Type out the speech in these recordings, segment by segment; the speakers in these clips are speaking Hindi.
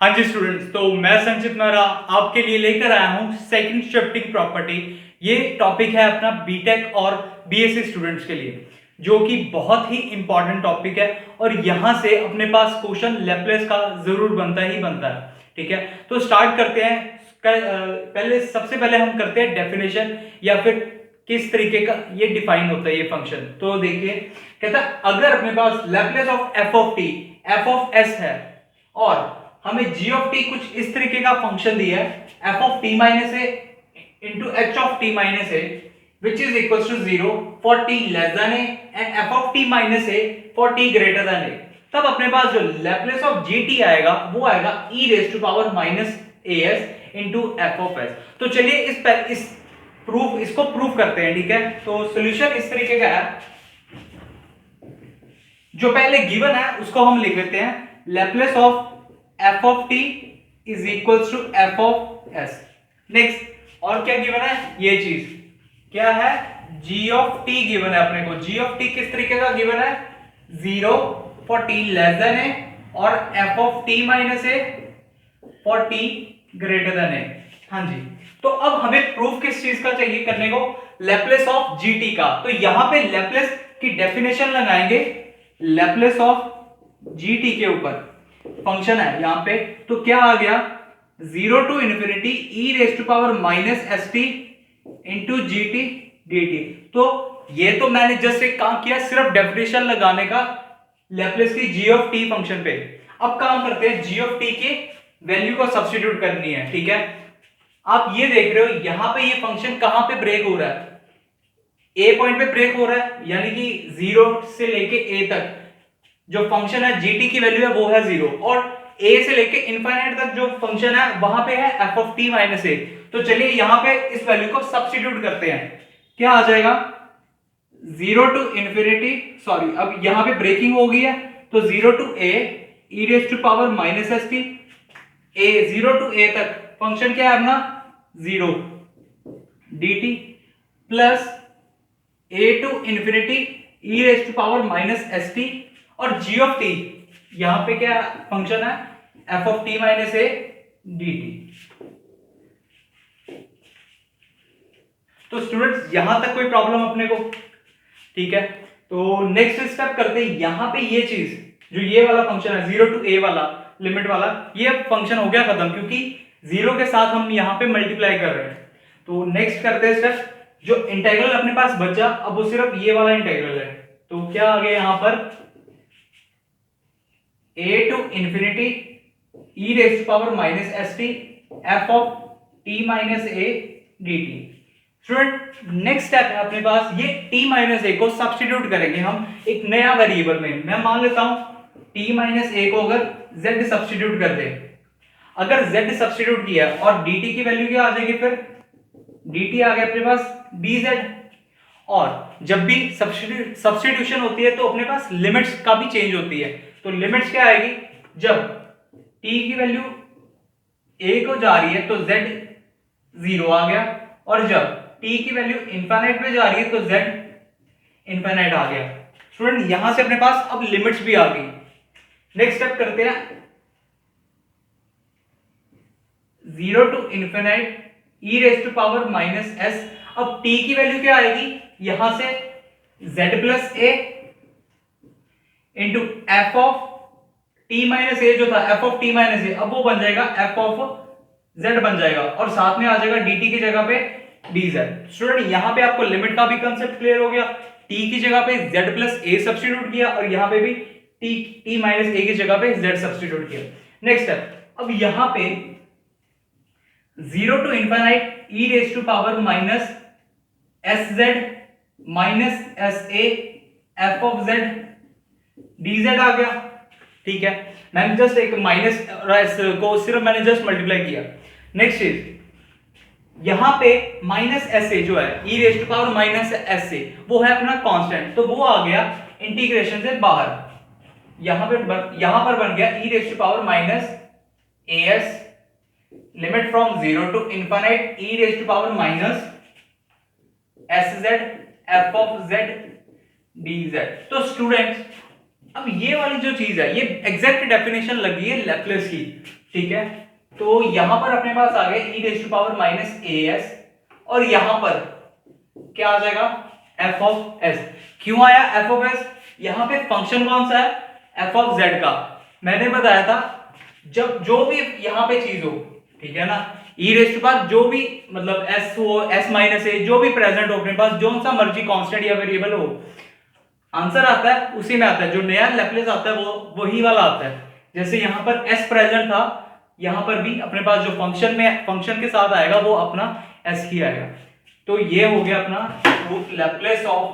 हाँ जी स्टूडेंट्स, तो मैं संचित मेहरा आपके लिए लेकर आया हूँ सेकंड शिफ्टिंग प्रॉपर्टी। ये टॉपिक है अपना बीटेक और बीएससी स्टूडेंट्स के लिए, जो कि बहुत ही इंपॉर्टेंट टॉपिक है और यहाँ से अपने पास क्वेश्चन लैपलेस का जरूर बनता ही बनता है। ठीक है, तो स्टार्ट करते हैं। सबसे पहले हम करते हैं डेफिनेशन, या फिर किस तरीके का ये डिफाइन होता है ये फंक्शन। तो देखिए, कहता है अगर अपने पास Laplace of F of T F of S है और हमें g ऑफ टी कुछ इस तरीके का फंक्शन दिया है f of T minus A into H of T minus A which is equal to 0 for t less than A and f of T minus A for t greater than A, तब अपने पास जो लैपलेस ऑफ gt आएगा वो आएगा e raise to power minus as into F of s. तो चलिए इसको प्रूफ करते हैं। ठीक है, तो सॉल्यूशन इस तरीके का है, जो पहले गिवन है उसको हम लिख लेते हैं Laplace of f of t is equals to f of s। Next, और क्या गिवन है, ये चीज क्या है, g of t गिवन है अपने को। g of t किस तरीके का गिवन है, 0 for t less than a और f of t minus a for t greater than a। हाँ जी, तो अब हमें प्रूफ किस चीज का चाहिए करने को, लैपलेस ऑफ gt का। तो यहां पे लैपलेस की डेफिनेशन लगाएंगे लैपलेस ऑफ gt के ऊपर, फंक्शन है यहां पे। तो क्या आ गया, 0 to infinity e raise to power minus s t into g t d t. तो ये तो मैंने जस्ट एक काम किया, सिर्फ डेफिनेशन लगाने का लैपलेस की g ऑफ t फंक्शन पे। अब काम करते हैं, g ऑफ t की वैल्यू को सब्स्टिट्यूट करनी है। ठीक है, आप ये देख रहे हो यहां पे ये फंक्शन कहां पे ब्रेक हो रहा है, a पॉइंट पे ब्रेक हो रहा है, यानी कि 0 से लेके a तक जो फंक्शन है gt की वैल्यू है वो है 0, और a से लेके इनफाइनाइट तक जो फंक्शन है वहां पे है f ऑफ t माइनस ए। तो चलिए यहां पे इस वैल्यू को सब्स्टिट्यूट करते हैं, क्या आ जाएगा, 0 टू इंफिनिटी, सॉरी अब यहां पे ब्रेकिंग हो गई है, तो 0 to a e raise to power minus s t, a 0 to a तक फंक्शन क्या है अपना 0 dt plus a to infinity e raise to power minus s t, और g ऑफ t यहां पे क्या फंक्शन है, f of t minus a dt। तो स्टूडेंट्स यहां तक कोई प्रॉब्लम अपने को, ठीक है। तो नेक्स्ट स्टेप करते हैं, यहां पे ये चीज जो ये वाला फंक्शन है 0 टू a वाला लिमिट वाला, ये फंक्शन हो गया खत्म, क्योंकि 0 के साथ हम यहां पे मल्टीप्लाई कर रहे हैं। तो नेक्स्ट करते हैं स्टेप, जो इंटीग्रल अपने पास बचा अब वो सिर्फ ये वाला इंटीग्रल है। तो क्या आ गया यहां पर, a to infinity e raise to power minus s t f of t minus a d t. Student next step है अपने पास, ये t माइनस ए को सब्स्टिट्यूट करेंगे हम एक नया वेरिएबल में। मैं मान लेता हूं t माइनस ए को अगर z सब्स्टिट्यूट कर दे, अगर z सब्स्टिट्यूट किया और dt की वैल्यू क्या आ जाएगी, फिर dt आ गया अपने पास dz। और जब भी सब्स्टिट्यूशन होती है तो अपने पास लिमिट्स का भी चेंज होती है। तो लिमिट्स क्या आएगी, जब t की वैल्यू a को जा रही है तो z 0 आ गया, और जब t की वैल्यू इंफिनिट पे जा रही है तो z इंफिनिट आ गया। स्टूडेंट यहां से अपने पास अब लिमिट्स भी आ गई। नेक्स्ट स्टेप करते हैं, 0 to infinite e raise to power minus s। अब t की वैल्यू क्या आएगी, यहां से z plus A into F of T minus A, जो था F of T minus A, अब वो बन जाएगा एफ ऑफ जेड बन जाएगा, और साथ में आ जाएगा dt की जगह पे dz। स्टूडेंट यहां पे आपको लिमिट का भी कंसेप्ट क्लियर हो गया, t की जगह पे z प्लस ए सब्स्टिट्यूट किया और यहां पे भी t माइनस ए की जगह पे z सब्स्टिट्यूट किया। नेक्स्ट स्टेप, अब यहां पे 0 to infinite e raise to power minus s z minus s a f of z dz आ गया। ठीक है, मैंने जस्ट एक माइनस को सिर्फ मैंने जस्ट मल्टीप्लाई किया। नेक्स्ट चीज, यहां पे माइनस एस ए जो है e raise to power minus s a, वो है अपना कांस्टेंट, तो वो आ गया इंटीग्रेशन से बाहर, यहां पर बन गया e raise to power minus as limit from 0 to infinite e raise to power minus s z f of z dz। तो स्टूडेंट्स अब ये वाली जो चीज है ये एग्जैक्ट डेफिनेशन लगी है लैपलेस की। ठीक है, तो यहां पर अपने पास आ गए e raise to power minus as, और यहां पर क्या आ जाएगा f ऑफ s। क्यों आया f ऑफ s? यहां पे फंक्शन कौन सा है, f ऑफ z का। मैंने बताया था जब जो भी यहां पे चीज हो, ठीक है ना, e रेज़ टू पावर जो भी मतलब s हो, s माइनस a, जो भी प्रेजेंट हो अपने पास, जो सा मर्जी कांस्टेंट या वेरिएबल हो, आंसर आता है उसी में आता है। जो नया लैप्लेस आता है वो वही वाला आता है। जैसे यहाँ पर s प्रेजेंट था, यहाँ पर भी अपने पास जो फंक्शन के साथ आएगा वो अपना s ही आएगा। तो ये हो गया अपना प्रूफ लैप्लेस ऑफ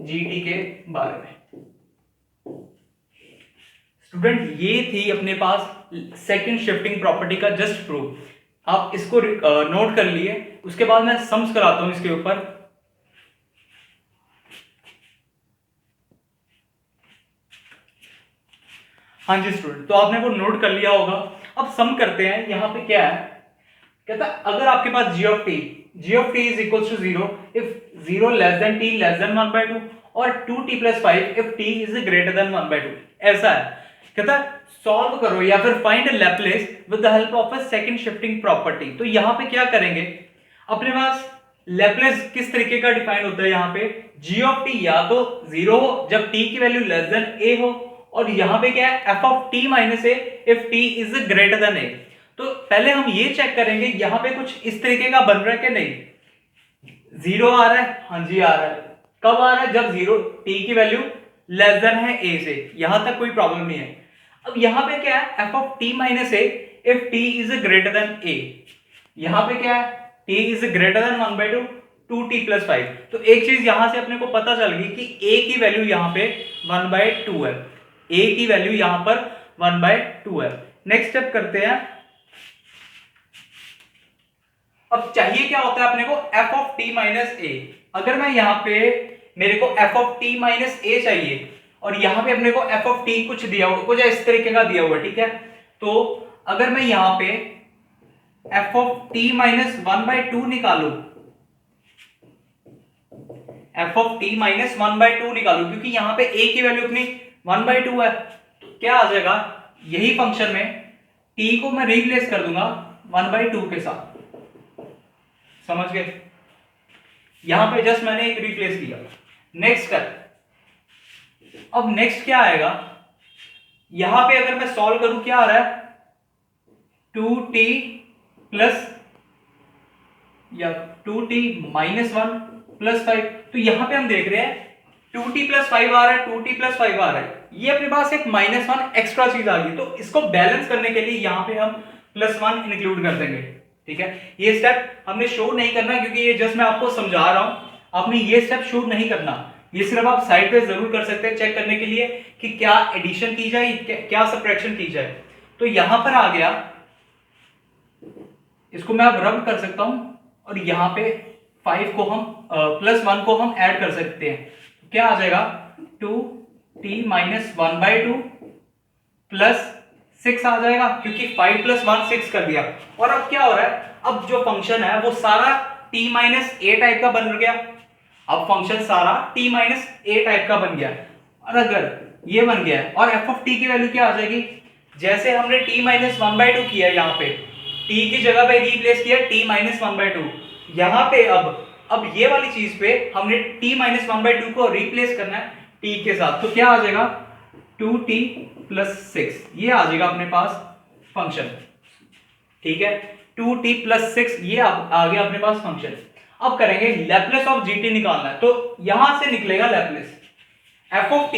जीटी के बारे में। स्टूडेंट ये थी अपने पास सेकंड शिफ्टिंग प्रॉपर्टी का जस्ट प्रूफ। आप इसको नोट कर लिए, उसके बाद मैं सम्स कराता हूं इसके ऊपर। हाँ जी स्टूडेंट, तो आपने वो नोट कर लिया होगा। अब सम करते हैं। यहाँ पे क्या है, कहता है अगर आपके पास g of t is equal to 0 if 0 less than t less than 1/2 और 2t plus 5 if t is greater than 1/2, ऐसा है। कहता है सॉल्व करो या फिर find Laplace with the help of a second shifting property. तो यहाँ पे क्या करेंगे, अपने पास लैप्लेस किस तरीके का डिफाइन होता है, यहाँ पे g ऑफ t या तो 0 हो जब t की वैल्यू लेस देन a हो, और यहां पे क्या है f of t minus A if t is greater then a। तो पहले हम ये चेक करेंगे यहां पे कुछ इस तरीके का बन रहा है कि नहीं। 0 आ रहा है, हाँ जी आ रहा है। कब आ रहा है, जब 0 t की वैल्यू लेस देन है a से, यहां तक कोई प्रॉब्लम नहीं है। अब यहां पे क्या है f of t minus A if t is greater then a। यहां पे क्या है t is greater than 1/2 2t plus 5। तो एक चीज यहां से अपने को पता चल गई कि a की वैल्यू यहां पे 1/2 है, a की वैल्यू यहां पर 1/2 है। नेक्स्ट स्टेप करते हैं। अब चाहिए क्या होता है अपने को f ऑफ t माइनस ए। अगर मैं यहां पे मेरे को f ऑफ t माइनस ए चाहिए और यहां पे अपने को f ऑफ t कुछ दिया हुआ, कुछ इस तरीके का दिया हुआ, ठीक है। तो अगर मैं यहां पे f ऑफ t माइनस 1/2 निकालू, f ऑफ t माइनस 1/2 निकालू, क्योंकि यहां पे a की वैल्यू अपनी 1/2 है, तो क्या आ जाएगा, यही फंक्शन में t को मैं रिप्लेस कर दूंगा 1/2 के साथ। समझ गए, यहां पे जस्ट मैंने एक रिप्लेस किया। नेक्स्ट कर, अब नेक्स्ट क्या आएगा, यहां पे अगर मैं सॉल्व करूं क्या आ रहा है 2t प्लस या 2t माइनस 1 प्लस 5। तो यहां पे हम देख रहे हैं 2t प्लस 5 आ रहा है, 2t प्लस 5 आ रहा है, ये अपने पास एक -1 एक्स्ट्रा चीज आ गई। तो इसको बैलेंस करने के लिए यहां पे हम +1 इंक्लूड कर देंगे, ठीक है। ये स्टेप हमने शो नहीं करना क्योंकि ये जस्ट मैं आपको समझा रहा हूं, आपने ये स्टेप शो नहीं करना। ये सिर्फ आप साइड पे जरूर कर सकते हैं चेक करने के लिए कि क्या एडिशन की जाए क्या सब्ट्रैक्शन की जाए। तो यहां पर आ गया, इसको मैं अब रब कर सकता हूं और यहां पे 5 को हम +1 को हम ऐड कर सकते हैं। क्या आ जाएगा 2t माइनस 1/2 प्लस 6 आ जाएगा, क्योंकि 5 + 1 6 कर दिया। और अब क्या हो रहा है, अब जो फंक्शन है वो सारा t माइनस ए टाइप का बन गया। अब फंक्शन सारा t माइनस ए टाइप का बन गया, और अगर ये बन गया और f ऑफ t की वैल्यू क्या आ जाएगी, जैसे हमने t माइनस 1/2 किया, यहाँ पे t की जगह पे रिप्लेस किया t माइनस 1/2, यहाँ पे अब ये वाली चीज पे हमने t माइनस 1/2 को रिप्लेस करना है t के साथ। तो क्या आ जाएगा 2t प्लस 6, ये आ जाएगा अपने पास फंक्शन, ठीक है। 2t प्लस 6 ये आ गया अपने पास फंक्शन। अब करेंगे लैप्लेस ऑफ gt निकालना है, तो यहां से निकलेगा लैप्लेस f ऑफ t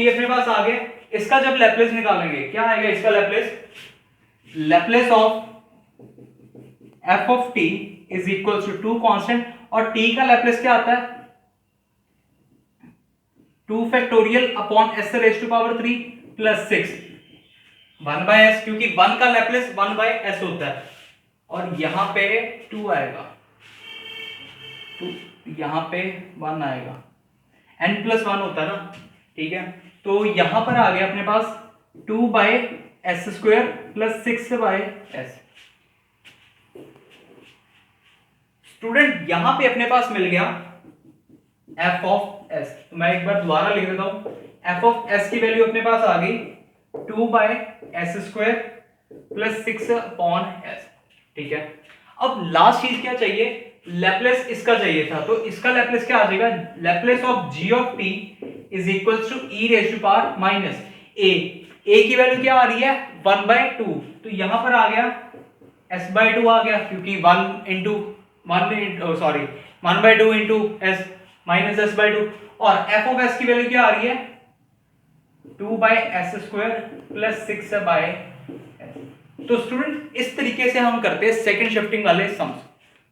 अपने पास आ गया। इसका जब लैप्लेस निकालेंगे क्या आएगा, इसका Laplace of f of t is equal to 2 constant, और t का लैप्लेस क्या आता है 2 factorial upon s raise to power 3 plus 6 1/s, क्योंकि 1 का लैप्लेस 1/s होता है, और यहां पे 2 आएगा, तो यहां पे 1 आएगा, n+1 होता है ना, ठीक है। तो यहां पर आ गया अपने पास 2/s² प्लस 6/s। स्टूडेंट यहां पे अपने पास मिल गया f ऑफ s। तो मैं एक बार दोबारा लिख देता हूं, f ऑफ s की वैल्यू अपने पास आ गई 2/s² प्लस 6/s, ठीक है। अब लास्ट चीज क्या चाहिए, लैप्लेस इसका चाहिए था, तो इसका लैप्लेस क्या आ जाएगा, Laplace of g of t is equals to e raise to power minus a की वैल्यू क्या आ रही है 1/2, तो यहां पर आ गया s/2 आ गया, क्योंकि 1/2 इंटू s माइनस s/2, और f ऑफ s की वैल्यू क्या आ रही है 2/s² प्लस 6/s। तो स्टूडेंट इस तरीके से हम करते हैं सेकंड शिफ्टिंग वाले सम्स।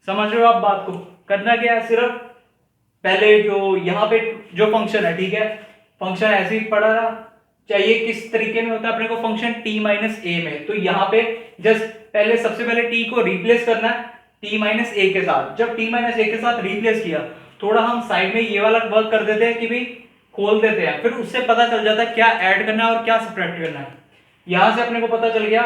समझ रहे हो आप बात को, करना क्या है, सिर्फ पहले जो यहाँ पे जो फंक्शन है, ठीक है, फंक्शन ऐसे ही पढ़ा चाहिए किस तरीके में होता है अपने को फंक्शन t माइनस ए में, तो यहाँ पे जस्ट पहले सबसे पहले t को रिप्लेस करना है t माइनस ए के साथ। जब t माइनस ए के साथ रिप्लेस किया, थोड़ा हम साइड में ये वाला वर्क कर देते हैं कि भाई खोल देते हैं, फिर उससे पता चल जाता है क्या ऐड करना है और क्या सब्ट्रैक्ट करना है। यहां से अपने को पता चल गया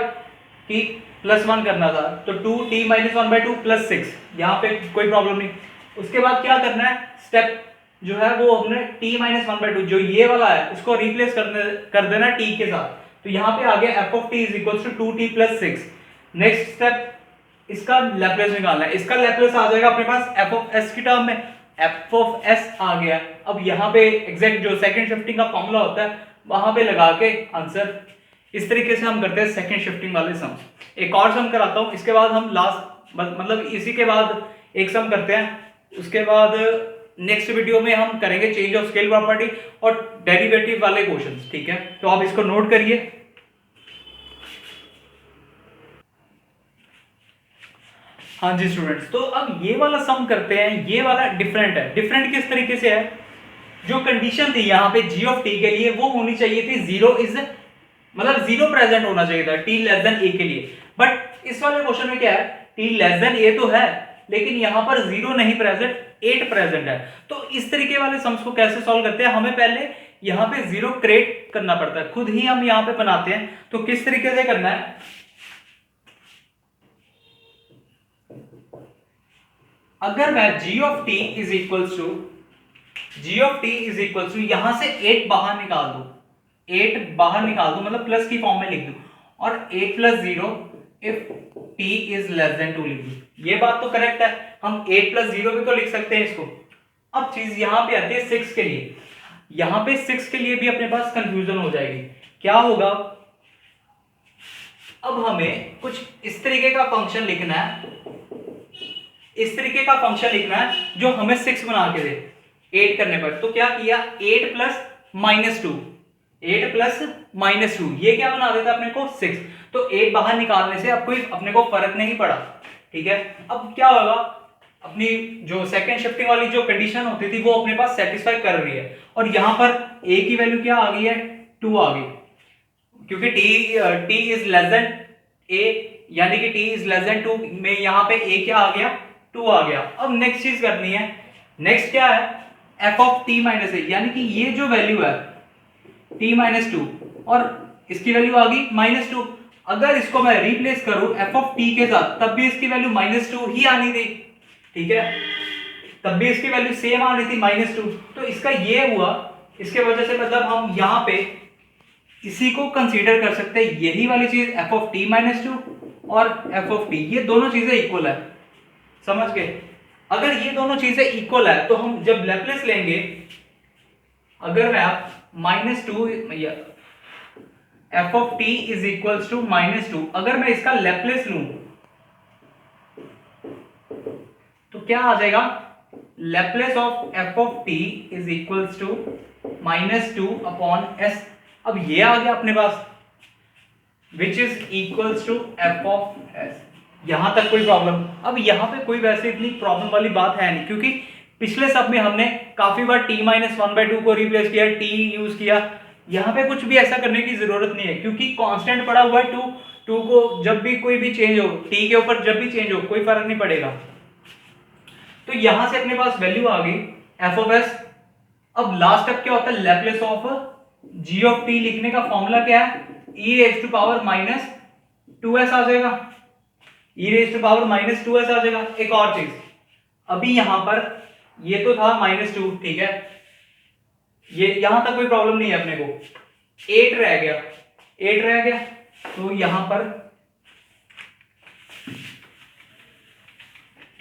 कि +1 करना था, तो 2t माइनस 1/2 प्लस 6, यहाँ पे कोई प्रॉब्लम नहीं। उसके बाद क्या करना है, स्टेप जो है वो हमने t माइनस 1/2 जो ये वाला है उसको रिप्लेस कर देना t के साथ, तो यहाँ पे आ गया f of t is equal to 2t plus 6। Next step इसका लैप्लेस निकालना है, इसका लैप्लेस आ जाएगा अपने पास f ऑफ s की टर्म में, f ऑफ s आ गया। अब यहाँ पे एग्जैक्ट जो सेकंड शिफ्टिंग का फॉर्मूला होता है वहां पे लगा के आंसर, इस तरीके से हम करते हैं सेकंड शिफ्टिंग वाले सम्स। एक और सम कराता हूं, इसके बाद हम लास्ट मतलब इसी के बाद एक सम करते हैं, उसके बाद नेक्स्ट वीडियो में हम करेंगे चेंज ऑफ स्केल प्रॉपर्टी और डेरिवेटिव वाले क्वेश्चंस, ठीक है। तो आप इसको नोट करिए। हाँ जी स्टूडेंट्स, तो अब ये वाला सम करते हैं, ये वाला डिफरेंट है। डिफरेंट किस तरीके से है, जो कंडीशन थी यहाँ पे g ऑफ t के लिए वो होनी चाहिए थी 0 इज मतलब 0 प्रेजेंट होना चाहिए था t लेस देन a के लिए, बट इस वाले क्वेश्चन में क्या है t लेस देन a तो है लेकिन यहाँ पर 0 नहीं प्रेजेंट, 8 प्रेजेंट है। तो इस तरीके वाले सम्स को कैसे सॉल्व करते हैं, हमें पहले यहाँ पे 0 क्रिएट करना पड़ता है, खुद ही हम यहाँ पे बनाते हैं। तो किस तरीके से करना है, अगर मैं g of t is equals to यहां से 8 बाहर निकाल दूं, 8 बाहर निकाल दूं मतलब प्लस की फॉर्म में लिख दूं, और 8 plus 0 if t is less than 2 लिख दूं। ये बात तो करेक्ट है, हम 8 प्लस 0 भी तो लिख सकते हैं इसको। अब चीज यहां पे आती है 6 के लिए, यहां पे 6 के लिए भी अपने पास कंफ्यूजन हो जाएगी। क्या होगा, अब हमें कुछ इस तरीके का फंक्शन लिखना है, इस तरीके का फंक्शन लिखना है जो हमें 6 बना के दे 8 करने पर। तो क्या किया, 8 प्लस माइनस 2, 8 प्लस माइनस 2 ये क्या बना देता अपने को 6। तो 8 बाहर निकालने से अब कोई अपने को फर्क नहीं पड़ा, ठीक है। अब क्या होगा, अपनी जो सेकंड शिफ्टिंग वाली जो कंडीशन होती थी वो अपने पास सेटिस्फाई कर रही है, और यहां पर a की वैल्यू क्या आ गई है 2 आ गई, क्योंकि t is less than a, यानी कि t इज लेस देन 2 में यहां पे a क्या आ गया 2 आ गया। अब नेक्स्ट चीज करनी है, नेक्स्ट क्या है f ऑफ t माइनस ए, यानी कि ये जो वैल्यू है t माइनस 2 और इसकी वैल्यू आ गई -2। अगर इसको मैं रिप्लेस करूं f ऑफ t के साथ तब भी इसकी वैल्यू -2 ही आनी थी, ठीक है, तब भी इसकी वैल्यू सेम आ रही थी -2। तो इसका ये हुआ, इसके वजह से मतलब हम यहां पे इसी को कंसीडर कर सकते हैं, यही वाली चीज f ऑफ t -2 और f ऑफ t, ये दोनों चीजें इक्वल है, समझ गए। अगर ये दोनों चीजें इक्वल है तो हम जब लैप्लेस लेंगे, अगर मैं आप -2 f of t is equals to -2, अगर मैं इसका लैप्लेस लूं तो क्या आ जाएगा, Laplace of f of t is equals to -2/s। अब ये आ गया अपने पास which is equals to f of s। यहां तक कोई प्रॉब्लम, अब यहां पे कोई वैसे इतनी प्रॉब्लम वाली बात है नहीं, क्योंकि पिछले सब में हमने काफी बार t माइनस 1/2 को रिप्लेस किया, t यूज किया। यहां पे कुछ भी ऐसा करने की जरूरत नहीं है, क्योंकि कांस्टेंट पड़ा हुआ है 2 को जब भी कोई भी चेंज हो, t के ऊपर जब भी चेंज हो कोई फर्क नहीं पड़ेगा। तो यहां से अपने पास वैल्यू आ गई f ऑफ s। अब लास्ट स्टेप क्या होता है, Laplace of g of t लिखने का फॉर्मूला क्या है, e raise to power -2s आ जाएगा, e raise to power -2s आ जाएगा। एक और चीज, अभी यहां पर ये तो था -2, ठीक है, ये यहां तक कोई प्रॉब्लम नहीं है, अपने को 8 रह गया, 8 रह गया, तो यहां पर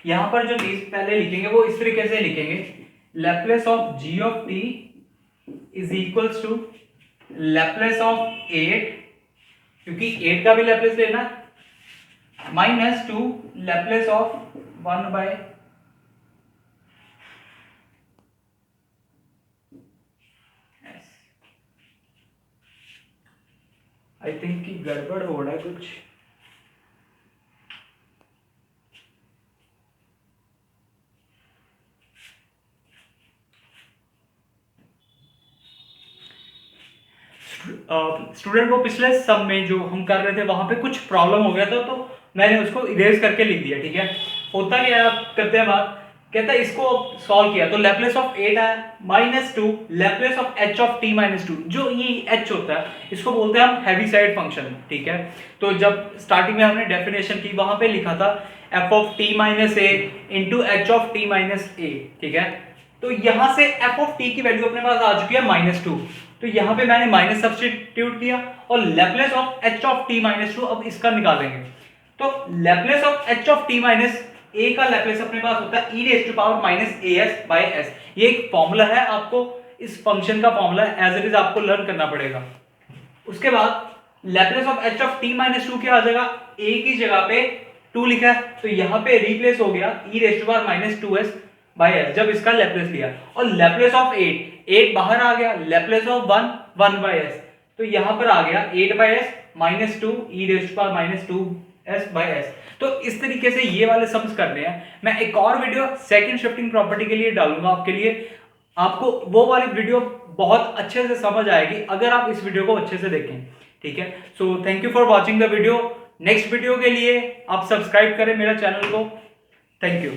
यहां पर जो चीज पहले लिखेंगे वो इस तरीके से लिखेंगे, Laplace of g of t is equals to Laplace of 8, क्योंकि 8 का भी लैप्लेस लेना, minus 2 Laplace of 1 by I think कि गड़बड़ हो रहा है कुछ। स्टूडेंट को पिछले सब में जो हम कर रहे थे वहां पे कुछ प्रॉब्लम हो गया था, तो मैंने उसको इरेज करके लिख दिया, ठीक है। होता क्या है, आप करते हैं बात, कहता है इसको सॉल्व किया तो लैप्लेस ऑफ 8 आया, minus 2 Laplace of h of t minus 2, जो ये h होता है इसको बोलते हैं हम हैवीसाइड फंक्शन, ठीक है। तो जब स्टार्टिंग में हमने डेफिनेशन की वहां पे लिखा था f of t minus a into h of t minus a, ठीक है। तो यहां से f ऑफ t की वैल्यू अपने पास आ चुकी है -2, तो यहां पे मैंने माइनस सब्स्टिट्यूट किया और Laplace of h of t minus 2 अब इसका निकालेंगे। तो Laplace of h of t minus a का लैप्लेस अपने पास होता है e raise to power minus as by s। ये एक फॉर्मूला है, आपको इस फंक्शन का फॉर्मूला एज इट इज आपको लर्न करना पड़ेगा। उसके बाद Laplace of h of t minus 2 क्या आ जाएगा, a की जगह पे 2 लिखा है तो यहां पे रिप्लेस हो गया e raise to power minus 2s by s जब इसका लैप्लेस लिया। और लैप्लेस ऑफ 8 बाहर आ गया, लैप्लेस ऑफ 1 बाय s, तो यहां पर आ गया 8 by s minus 2 e raise to power minus 2s by s। तो इस तरीके से ये वाले सम्स करने हैं। मैं एक और वीडियो सेकंड शिफ्टिंग प्रॉपर्टी के लिए डालूंगा आपके लिए, आपको वो वाली वीडियो बहुत अच्छे से समझ आएगी अगर आप इस वीडियो को अच्छे से देखें, ठीक है। So thank you for watching the video. Next video के लिए आप सब्सक्राइब करें मेरा चैनल को। Thank you.